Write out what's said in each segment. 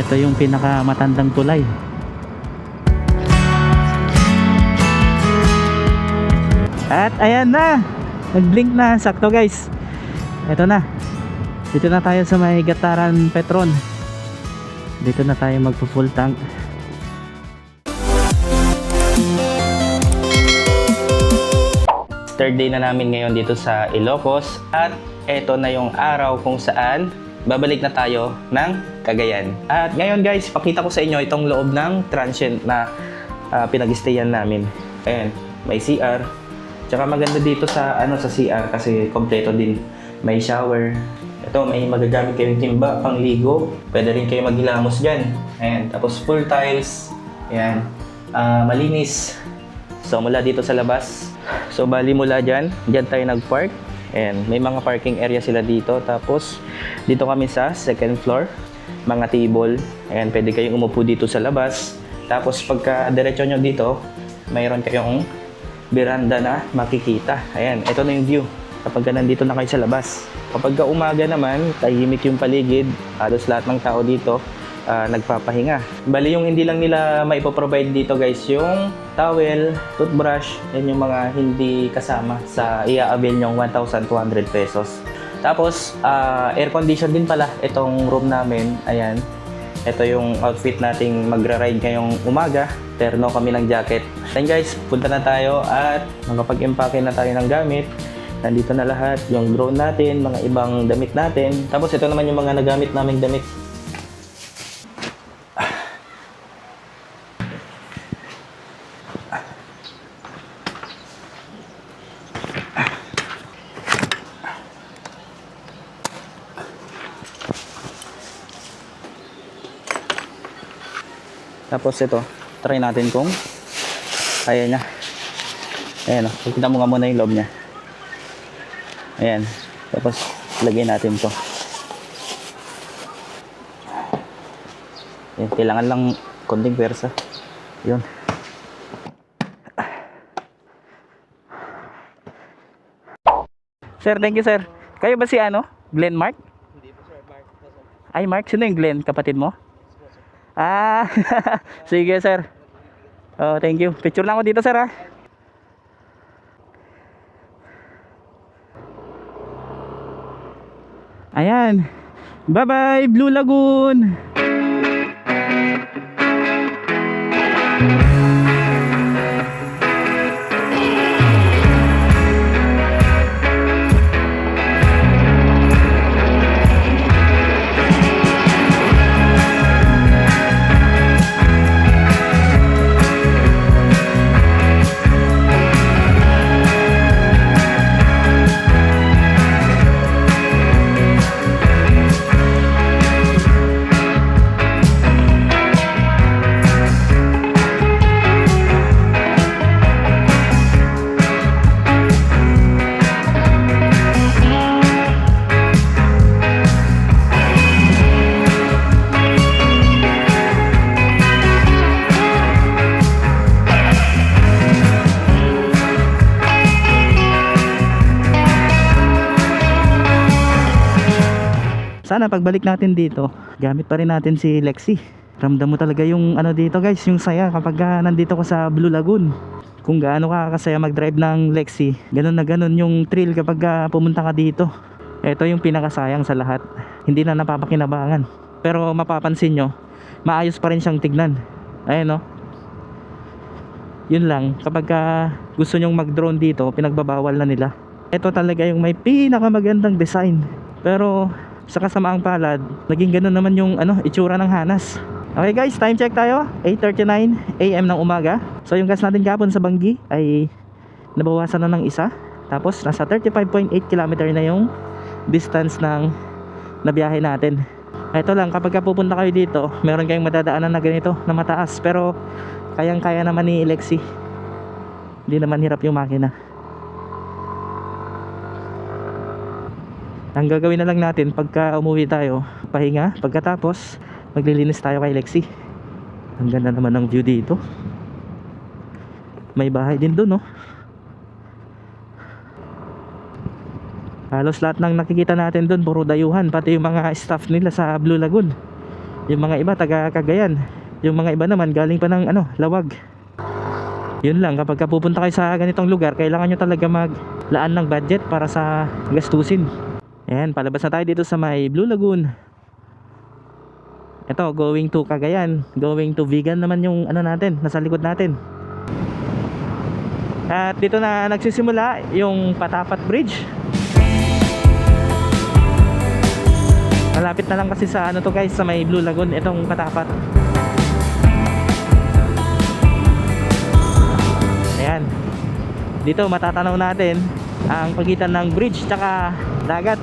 Ito yung pinakamatandang tulay. At ayan na, nag-blink na, sakto guys. Ito na, dito na tayo sa may Gataran Petron. Dito na tayo magpo-full tank. Third day na namin ngayon dito sa Ilocos. At eto na yung araw kung saan babalik na tayo ng Cagayan. At ngayon guys, pakita ko sa inyo itong loob ng transient na pinag-stayan namin. Ayan, may CR. Tsaka maganda dito sa sa CR kasi kompleto din. May shower. Ito, may magagamit kayong timba, pangligo. Pwede rin kayo maghilamos dyan. Ayan, tapos full tiles. Ayan, malinis. So mula dito sa labas. So bali mula dyan tayo nag-park. Ayan, may mga parking area sila dito. Tapos dito kami sa second floor. Mga table. Ayan, pwede kayong umupo dito sa labas. Tapos pagka diretso nyo dito, mayroon kayong veranda na makikita. Ayan, ito na yung view kapag nandito na kayo sa labas. Kapag umaga naman, tahimik yung paligid. Halos lahat ng tao dito nagpapahinga. Bali yung hindi lang nila maipoprovide dito guys, yung towel, toothbrush, yan yung mga hindi kasama sa i-avail nyong 1,200 pesos. Tapos, air condition din pala itong room namin. Ayan. Ito yung outfit nating magra-ride ngayong umaga. Terno kami ng jacket. Then guys, punta na tayo at makapag-impake na tayo ng gamit. Nandito na lahat, yung drone natin, mga ibang damit natin. Tapos ito naman yung mga nagamit naming damit. Tapos ito, try natin kung kaya niya. Ayan o, kita mo nga muna yung loob niya. Ayan, tapos lagay natin to. Ayan, kailangan lang konting pwersa. Yun. Sir, thank you sir. Kayo ba si Glenn Mark? Hindi po sir, Mark. Ay Mark, sino yung Glenn? Kapatid mo? Ah, sige sir. Oh, thank you. Picture lang ako dito sir ha. Ayan. Bye-bye, Blue Lagoon. Sana pagbalik natin dito, gamit pa rin natin si Lexi. Ramdam mo talaga yung dito guys, yung saya kapag nandito ko sa Blue Lagoon. Kung gaano ka kasaya mag-drive ng Lexi, ganun na ganun yung thrill kapag pumunta ka dito. Ito yung pinakasayang sa lahat. Hindi na napapakinabangan. Pero mapapansin nyo, maayos pa rin siyang tignan. Ayan o. Yun lang, kapag gusto nyong mag-drone dito, pinagbabawal na nila. Ito talaga yung may pinakamagandang design. Pero sa kasamaang palad, naging ganun naman yung itsura ng Hanas. Okay guys, time check tayo. 8:39 AM ng umaga. So yung gas natin kapon sa Banggi ay nabawasan na ng isa. Tapos nasa 35.8 km na yung distance ng nabiyahe natin. Ito lang, kapag pupunta kayo dito, meron kayong madadaanan na ganito na mataas. Pero kayang-kaya naman ni Lexi. Hindi naman hirap yung makina. Ang gagawin na lang natin pagka umuwi tayo, pahinga, pagkatapos maglilinis tayo kay Lexi. Ang ganda naman ng view dito. May bahay din doon, no? Halos lahat ng nakikita natin doon puro dayuhan, pati yung mga staff nila sa Blue Lagoon. Yung mga iba taga Cagayan, yung mga iba naman galing pa ng Lawag. Yun lang, kapag pupunta kayo sa ganitong lugar, kailangan nyo talaga maglaan ng budget para sa gastusin. Ayan, palabas na tayo dito sa may Blue Lagoon. Ito, going to Cagayan, going to Vigan naman yung natin, nasa likod natin. At dito na nagsisimula yung Patapat Bridge. Malapit na lang kasi sa to guys, sa may Blue Lagoon, itong Patapat. Ayan. Dito matatanaw natin ang pagitan ng bridge tsaka dagat.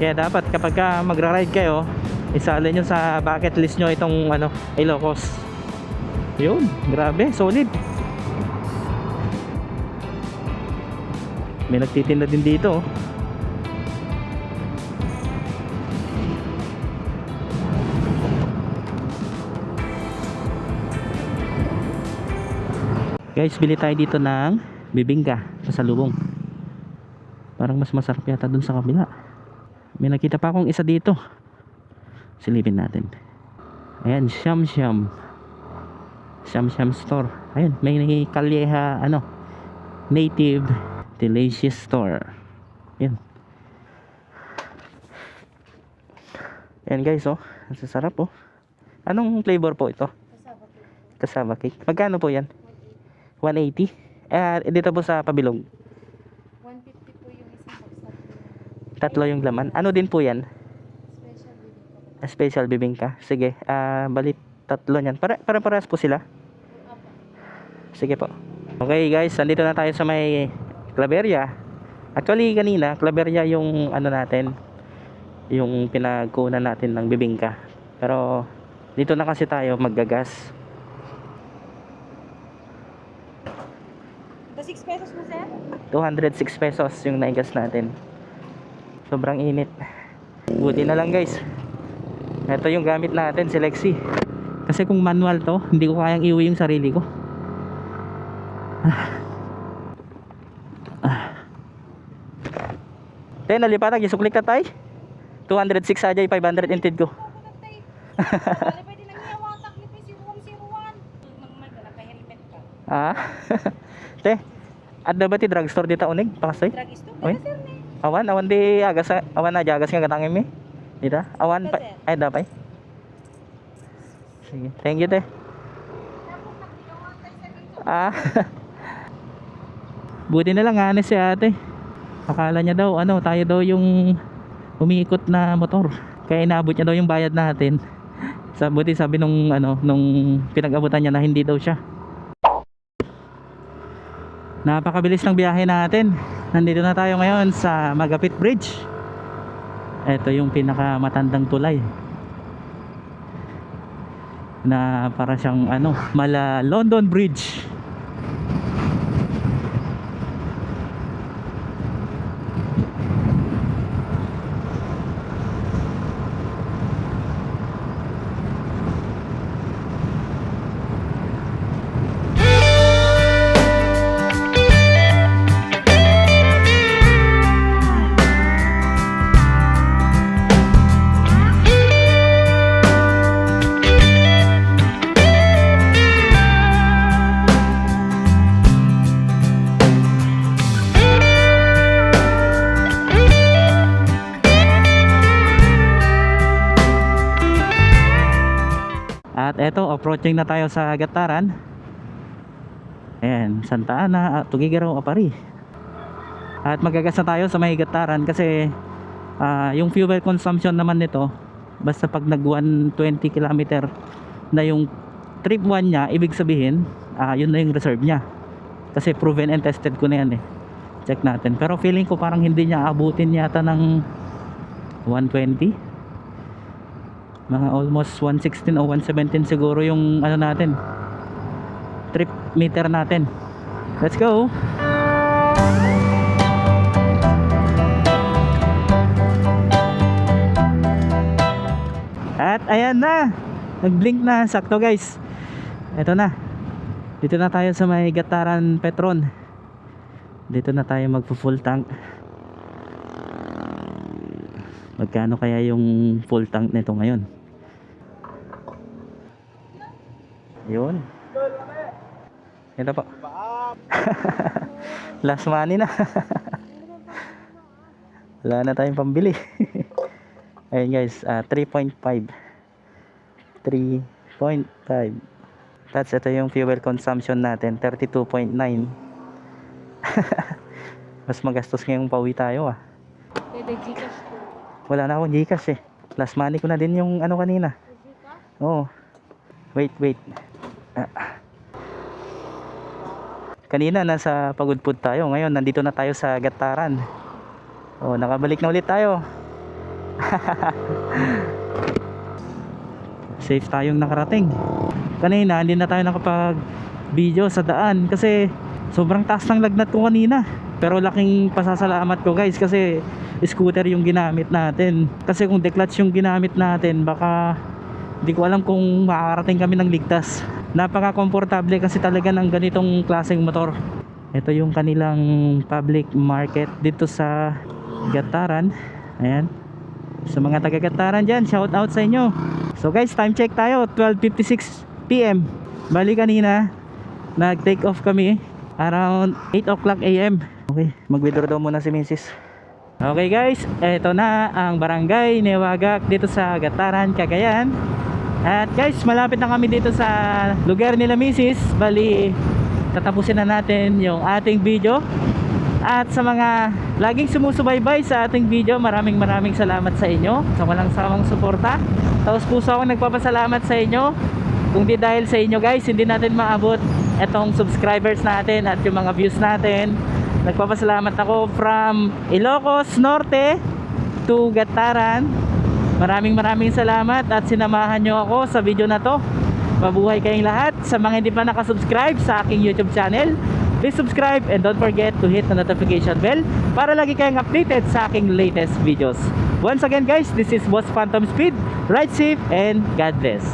Kaya dapat kapag magra-ride kayo, isali nyo sa bucket list nyo itong Ilocos. Yun, grabe, solid. May nagtitinda din dito. Guys, bili tayo dito ng bibingka sa salubong. Parang mas masarap yata dun sa kabila. May nakita pa akong isa dito. Silipin natin. Ayan, Sham Sham. Sham Sham store. Ayan, may kalyeha native delicious store. Ayan. Ayan guys, ang sasarap Anong flavor po ito? Cassava cake. Magkano po yan? 180. Dito po sa Pabilog 150 po yung isang box. tatlo yung laman. Ano din po yan? Special bibingka. Sige, balit tatlo niyan. Parehas po sila. Sige po. Okay guys, andito na tayo sa may Claveria. Actually kanina Claveria yung natin, yung pinagkunan natin ng bibingka. Pero dito na kasi tayo maggagas. 6 pesos mo, sir? 206 pesos yung naigas natin. Sobrang init. Buti na lang guys, ito yung gamit natin, si Lexi. Kasi kung manual to, hindi ko kayang iuwi yung sarili ko. Tay, nalipatag, isuklik na tay 206 ajay, 500 inted ko. Pwede nang iyawatak ni P0101. Magmagdala kay helmet ka. Te, adda ba ti drugstore dita unig? Pakasoy? Drugstore? Oy? Sir, ne? Awan di agas, awan na jagas nga katangin mi. Dita? Awan pa, ay dapay. Sige, thank you te. Buti na lang honest si ate. Akala niya daw tayo daw yung umiikot na motor. Kaya inaabot niya daw yung bayad natin. Buti sabi nung pinag-abutan niya na hindi daw siya. Napakabilis ng biyahe natin. Nandito na tayo ngayon sa Magapit Bridge. Ito yung pinakamatandang tulay na para siyang mala London Bridge. At eto, approaching na tayo sa Gataran. Ayan, Santa Ana, Tugigaraw, Apari. At magagas na tayo sa may Gataran kasi yung fuel consumption naman nito, basta pag nag 120 km na yung trip 1 nya, ibig sabihin yun na yung reserve nya. Kasi proven and tested ko na yan check natin. Pero feeling ko parang hindi niya abutin yata ng 120. Mga almost 116 o 117 siguro yung natin, trip meter natin. Let's go. At ayan na, nag-blink na, sakto guys. Ito na, dito na tayo sa may Gataran Petron. Dito na tayo magpo-full tank. Magkano kaya yung full tank nito ngayon? Yun. Ito po. Last money na. Wala na tayong pambili. Ayun guys, 3.5. 3.5. That's ito yung fuel consumption natin, 32.9. Mas magastos ngayong pauwi tayo ah. Pwede Gcash ko. Wala na akong Gcash eh. Last money ko na din yung ano kanina. Gcash? Oo. Wait. Kanina nasa Pagudpud tayo. Ngayon nandito na tayo sa Gataran. Oh, nakabalik na ulit tayo. Safe tayong nakarating. Kanina hindi na tayo nakapag video sa daan kasi sobrang taas ng lagnat ko kanina. Pero laking pasasalamat ko guys kasi scooter yung ginamit natin. Kasi kung declutch yung ginamit natin, baka hindi ko alam kung makakarating kami ng ligtas. Napaka-komportable kasi talaga ng ganitong klaseng motor. Ito yung kanilang public market dito sa Gataran. Ayan. Sa mga taga Gataran dyan, shout out sa inyo. So guys, time check tayo, 12:56 PM. Bali kanina nag take off kami around 8 o'clock AM. Okay, mag-withdraw daw muna si Mrs. Okay guys, eto na ang barangay Newagak dito sa Gataran, Cagayan. At guys, malapit na kami dito sa lugar nila Mrs. Bali, tatapusin na natin yung ating video. At sa mga laging sumusubaybay sa ating video, maraming salamat sa inyo sa walang sawang suporta. Tapos puso akong nagpapasalamat sa inyo. Kung di dahil sa inyo guys, hindi natin maabot etong subscribers natin at yung mga views natin. Nagpapasalamat ako from Ilocos Norte to Gataran. Maraming salamat at sinamahan nyo ako sa video na to. Mabuhay kayong lahat. Sa mga hindi pa nakasubscribe sa aking YouTube channel, please subscribe and don't forget to hit the notification bell para lagi kayong updated sa aking latest videos. Once again guys, this is Boss Phantom Speed. Ride safe and God bless.